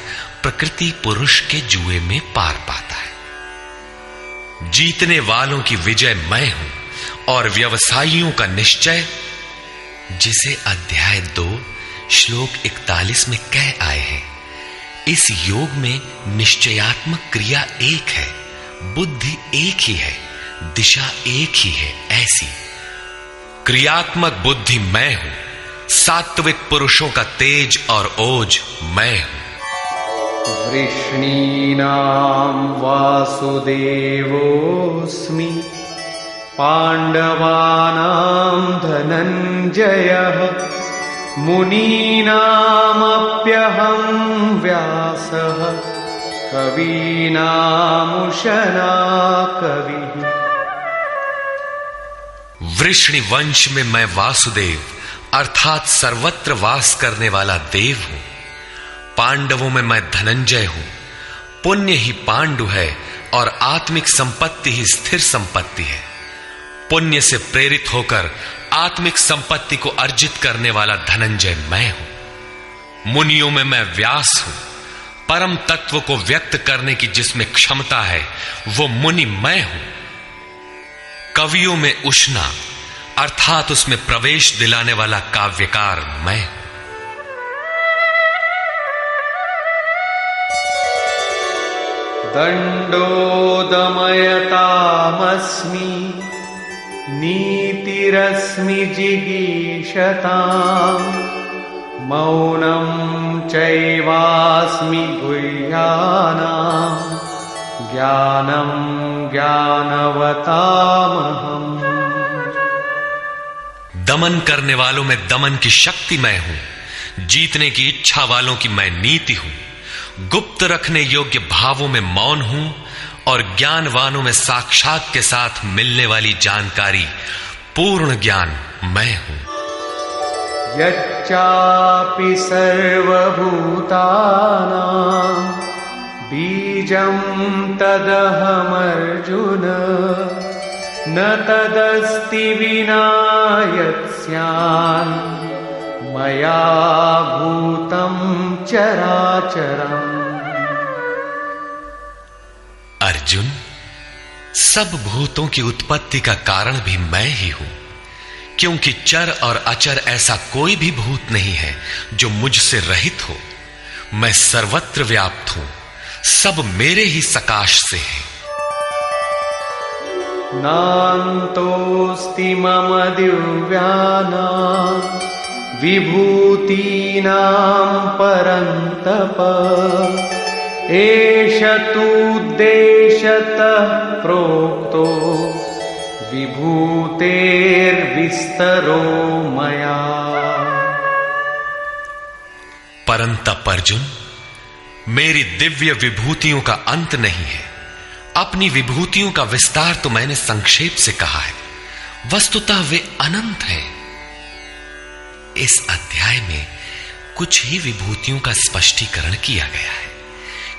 प्रकृति पुरुष के जुए में पार पाता है। जीतने वालों की विजय मैं हूं और व्यवसायियों का निश्चय, जिसे अध्याय 2 श्लोक 41 में कह आए हैं। इस योग में निश्चयात्मक क्रिया एक है, बुद्धि एक ही है, दिशा एक ही है। ऐसी क्रियात्मक बुद्धि मैं हूं, सात्विक पुरुषों का तेज और ओज मैं हूं। वृष्णीनां वासुदेवोऽस्मि पाण्डवानां धनञ्जयः मुनीनामप्यहं व्यासः कवीनामुशना कविः। वृष्णि वंश में मैं वासुदेव अर्थात सर्वत्र वास करने वाला देव हूं। पांडवों में मैं धनंजय हूं। पुण्य ही पांडु है और आत्मिक संपत्ति ही स्थिर संपत्ति है। पुण्य से प्रेरित होकर आत्मिक संपत्ति को अर्जित करने वाला धनंजय मैं हूं। मुनियों में मैं व्यास हूं। परम तत्व को व्यक्त करने की जिसमें क्षमता है वो मुनि मैं हूं। कवियों में उष्णा अर्थात उसमें प्रवेश दिलाने वाला काव्यकार मैं हूं। दंडोदमयतामस्मि नीतिरस्मि जिगीषताम् मौनं चैवास्मि गुह्यानां ज्ञानं ज्ञानवतामहम्। दमन करने वालों में दमन की शक्ति मैं हूं। जीतने की इच्छा वालों की मैं नीति हूं। गुप्त रखने योग्य भावों में मौन हूं और ज्ञानवानों में साक्षात के साथ मिलने वाली जानकारी पूर्ण ज्ञान मैं हूं। यच्चापि सर्वभूतानां बीजं तदहमर्जुन न तदस्ति विना यत्स्यान् मया भूतं चराचरम्। अर्जुन, सब भूतों की उत्पत्ति का कारण भी मैं ही हूं, क्योंकि चर और अचर ऐसा कोई भी भूत नहीं है जो मुझसे रहित हो। मैं सर्वत्र व्याप्त हूं, सब मेरे ही सकाश से है। नान्तोऽस्ति मम दिव्यानां विभूतीनां परन्तप एष तूद्देशतः प्रोक्तो विभूतेर्विस्तरो मया। परंतप अर्जुन, मेरी दिव्य विभूतियों का अंत नहीं है। अपनी विभूतियों का विस्तार तो मैंने संक्षेप से कहा है, वस्तुतः वे अनंत हैं। इस अध्याय में कुछ ही विभूतियों का स्पष्टीकरण किया गया है,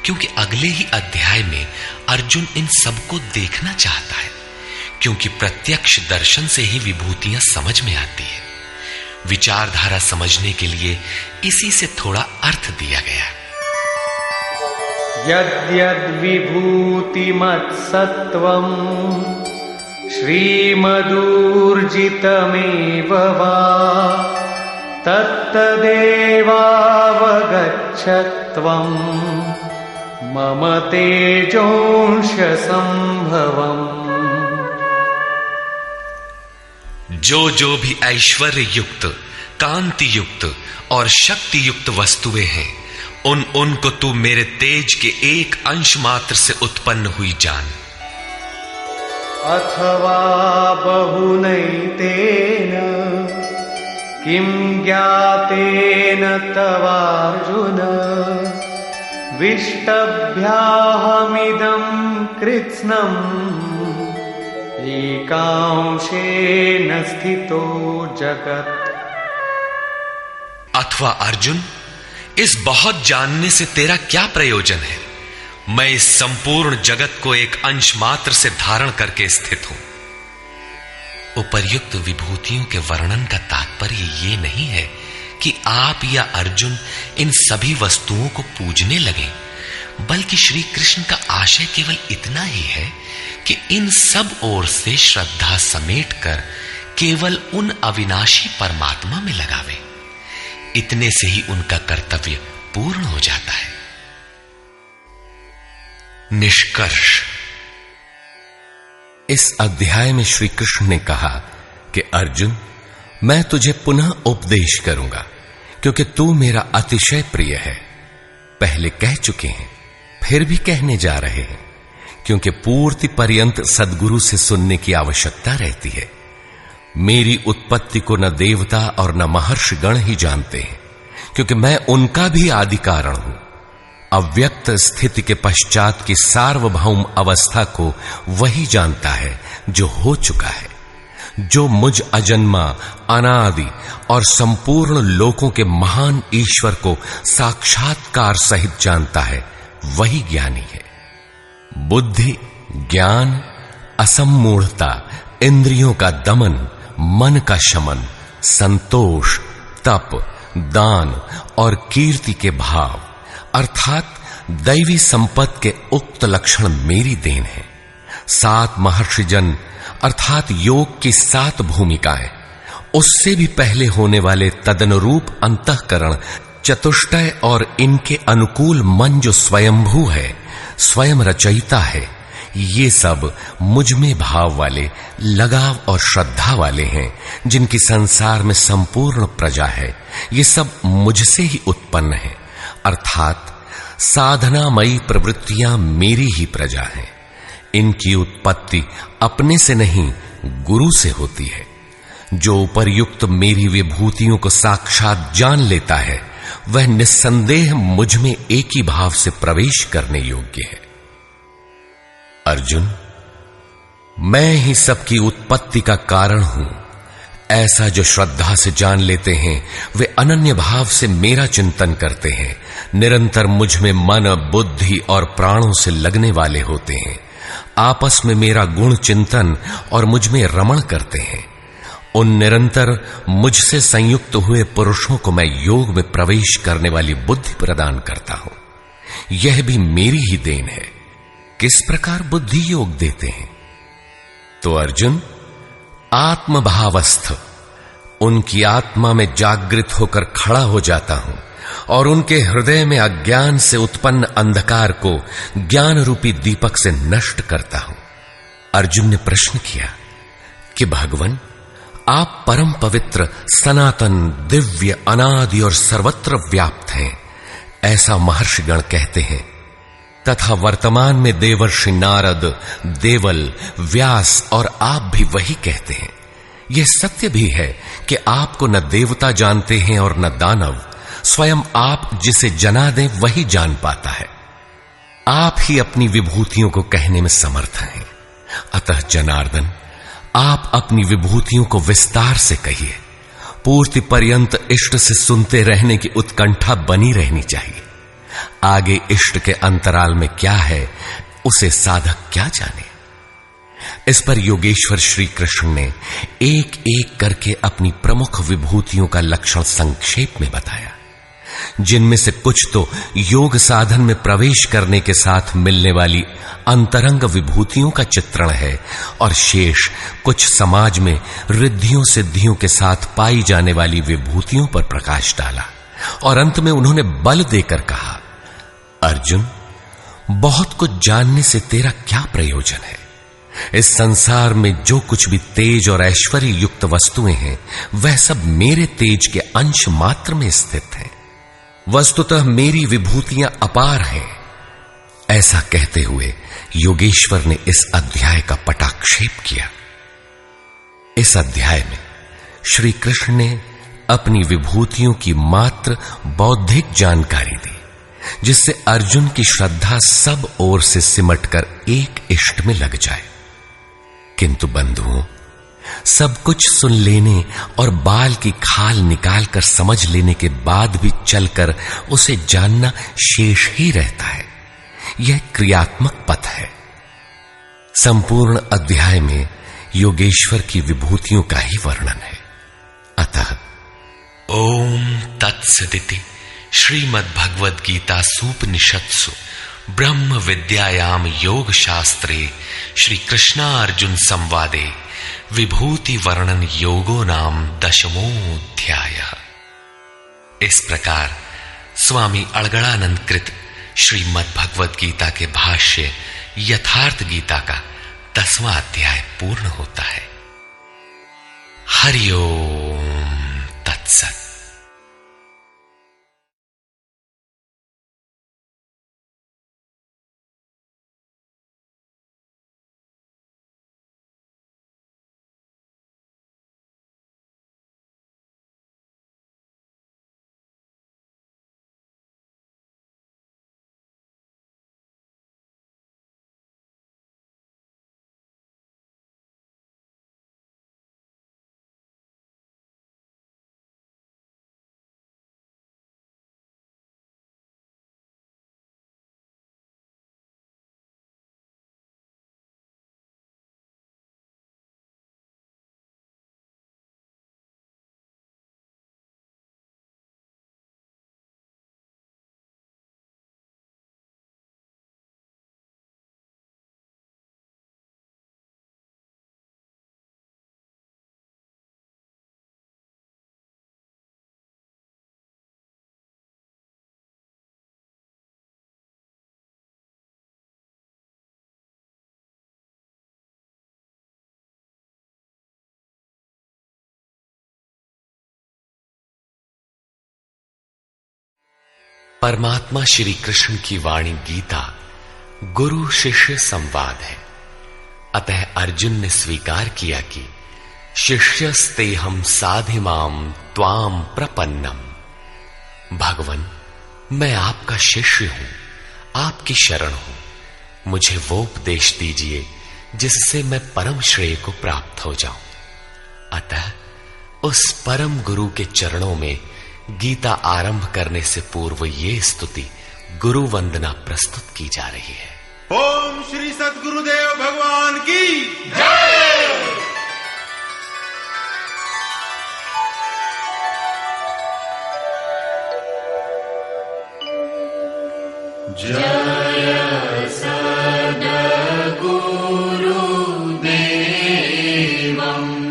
क्योंकि अगले ही अध्याय में अर्जुन इन सबको देखना चाहता है, क्योंकि प्रत्यक्ष दर्शन से ही विभूतियां समझ में आती है। विचारधारा समझने के लिए इसी से थोड़ा अर्थ दिया गया। यद्यद्विभूतिमत्सत्त्वम् श्रीमदूर्जितमेव वा तत्तदेवावगच्छत्वम् मम तेजोंश संभवम्। जो भी ऐश्वर्य युक्त, कांति युक्त और शक्ति युक्त वस्तुएं हैं, उनको तू मेरे तेज के एक अंश मात्र से उत्पन्न हुई जान। अथवा बहुनैतेन किं ज्ञातेन तवार्जुन विष्टभ्याहमिदं कृत्स्नम् एकांशेन स्थितो जगत्। अथवा अर्जुन, इस बहुत जानने से तेरा क्या प्रयोजन है? मैं इस संपूर्ण जगत को एक अंश मात्र से धारण करके स्थित हूं। उपर्युक्त विभूतियों के वर्णन का तात्पर्य ये नहीं है कि आप या अर्जुन इन सभी वस्तुओं को पूजने लगे, बल्कि श्री कृष्ण का आशय केवल इतना ही है कि इन सब ओर से श्रद्धा समेटकर केवल उन अविनाशी परमात्मा में लगावे। इतने से ही उनका कर्तव्य पूर्ण हो जाता है। निष्कर्ष, इस अध्याय में श्री कृष्ण ने कहा कि अर्जुन, मैं तुझे पुनः उपदेश करूंगा, क्योंकि तू मेरा अतिशय प्रिय है। पहले कह चुके हैं, फिर भी कहने जा रहे हैं, क्योंकि पूर्ति पर्यंत सद्गुरु से सुनने की आवश्यकता रहती है। मेरी उत्पत्ति को न देवता और न महर्षिगण ही जानते हैं, क्योंकि मैं उनका भी आदि कारण हूं। अव्यक्त स्थिति के पश्चात की सार्वभौम अवस्था को वही जानता है जो हो चुका है। जो मुझ अजन्मा, अनादि और संपूर्ण लोकों के महान ईश्वर को साक्षात्कार सहित जानता है, वही ज्ञानी है। बुद्धि, ज्ञान, असम्मूढ़ता, इंद्रियों का दमन, मन का शमन, संतोष, तप, दान और कीर्ति के भाव अर्थात दैवी संपत्ति के उक्त लक्षण मेरी देन है। 7 महर्षिजन अर्थात योग की 7 भूमिकाएं, उससे भी पहले होने वाले तदनुरूप अंतःकरण, चतुष्टय और इनके अनुकूल मन जो स्वयंभू है, स्वयं रचयिता है, ये सब मुझ में भाव वाले, लगाव और श्रद्धा वाले हैं, जिनकी संसार में संपूर्ण प्रजा है। ये सब मुझसे ही उत्पन्न है, अर्थात साधनामयी प्रवृत्तियां मेरी ही प्रजा हैं। इनकी उत्पत्ति अपने से नहीं, गुरु से होती है। जो उपर्युक्त मेरी विभूतियों को साक्षात जान लेता है, वह निस्संदेह मुझ में एक ही भाव से प्रवेश करने योग्य है। अर्जुन, मैं ही सबकी उत्पत्ति का कारण हूं, ऐसा जो श्रद्धा से जान लेते हैं, वे अनन्य भाव से मेरा चिंतन करते हैं, निरंतर मुझ में मन, बुद्धि और प्राणों से लगने वाले होते हैं, आपस में मेरा गुण चिंतन और मुझ में रमण करते हैं। उन निरंतर मुझसे संयुक्त हुए पुरुषों को मैं योग में प्रवेश करने वाली बुद्धि प्रदान करता हूं। यह भी मेरी ही देन है। किस प्रकार बुद्धि योग देते हैं? तो अर्जुन, आत्मभावस्थ उनकी आत्मा में जागृत होकर खड़ा हो जाता हूं और उनके हृदय में अज्ञान से उत्पन्न अंधकार को ज्ञान रूपी दीपक से नष्ट करता हूं। अर्जुन ने प्रश्न किया कि भगवन, आप परम पवित्र, सनातन, दिव्य, अनादि और सर्वत्र व्याप्त हैं, ऐसा महर्षिगण कहते हैं, तथा वर्तमान में देवर्षि नारद, देवल, व्यास और आप भी वही कहते हैं। यह सत्य भी है कि आपको न देवता जानते हैं और न दानव। स्वयं आप जिसे जना दें वही जान पाता है। आप ही अपनी विभूतियों को कहने में समर्थ हैं। अतः जनार्दन, आप अपनी विभूतियों को विस्तार से कहिए। पूर्ति पर्यंत इष्ट से सुनते रहने की उत्कंठा बनी रहनी चाहिए। आगे इष्ट के अंतराल में क्या है, उसे साधक क्या जाने। इस पर योगेश्वर श्री कृष्ण ने एक एक करके अपनी प्रमुख विभूतियों का लक्षण संक्षेप में बताया, जिनमें से कुछ तो योग साधन में प्रवेश करने के साथ मिलने वाली अंतरंग विभूतियों का चित्रण है, और शेष कुछ समाज में रिद्धियों सिद्धियों के साथ पाई जाने वाली विभूतियों पर प्रकाश डाला। और अंत में उन्होंने बल देकर कहा, अर्जुन, बहुत कुछ जानने से तेरा क्या प्रयोजन है। इस संसार में जो कुछ भी तेज और ऐश्वर्य युक्त वस्तुएं हैं, वह सब मेरे तेज के अंश मात्र में स्थित हैं। वस्तुतः मेरी विभूतियां अपार हैं। ऐसा कहते हुए योगेश्वर ने इस अध्याय का पटाक्षेप किया। इस अध्याय में श्री कृष्ण ने अपनी विभूतियों की मात्र बौद्धिक जानकारी दी, जिससे अर्जुन की श्रद्धा सब ओर से सिमटकर एक इष्ट में लग जाए। किंतु बंधुओं, सब कुछ सुन लेने और बाल की खाल निकालकर समझ लेने के बाद भी चलकर उसे जानना शेष ही रहता है। यह क्रियात्मक पथ है। संपूर्ण अध्याय में योगेश्वर की विभूतियों का ही वर्णन है। अतः ओम तत्सदिति श्रीमद्भगवद गीता सूपनिषत्सु ब्रह्म विद्यायाम योग शास्त्रे श्री कृष्णार्जुन संवादे विभूति वर्णन योगो नाम 10वां। इस प्रकार स्वामी अड़गड़ानंद कृत श्रीमद्भगवद गीता के भाष्य यथार्थ गीता का 10वां अध्याय पूर्ण होता है। हरि ओम तत्सत। परमात्मा श्री कृष्ण की वाणी गीता गुरु शिष्य संवाद है। अतः अर्जुन ने स्वीकार किया कि शिष्यस्तेहम साधिमाम त्वाम प्रपन्नम। भगवन, मैं आपका शिष्य हूं, आपकी शरण हूं। मुझे वो उपदेश दीजिए जिससे मैं परम श्रेय को प्राप्त हो जाऊं। अतः उस परम गुरु के चरणों में गीता आरंभ करने से पूर्व ये स्तुति गुरु वंदना प्रस्तुत की जा रही है। ओम श्री सद्गुरुदेव भगवान की जय। जय सद्गुरुदेवम्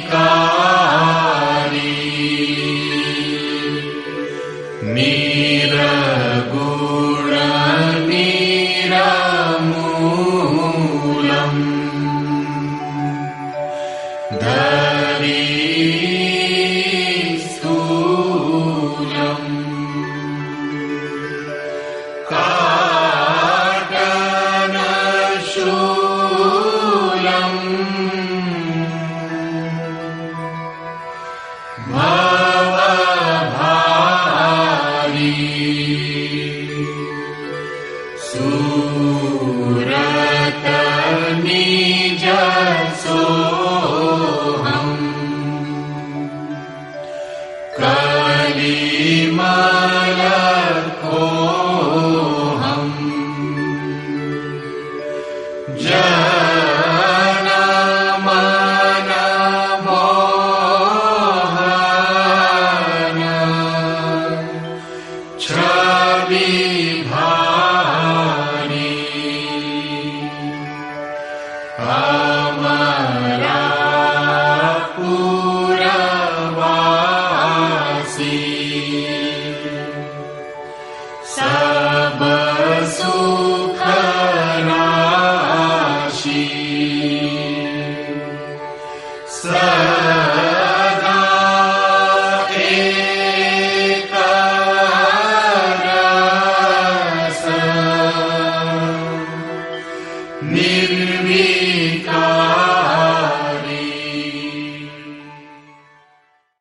अविकारी भारी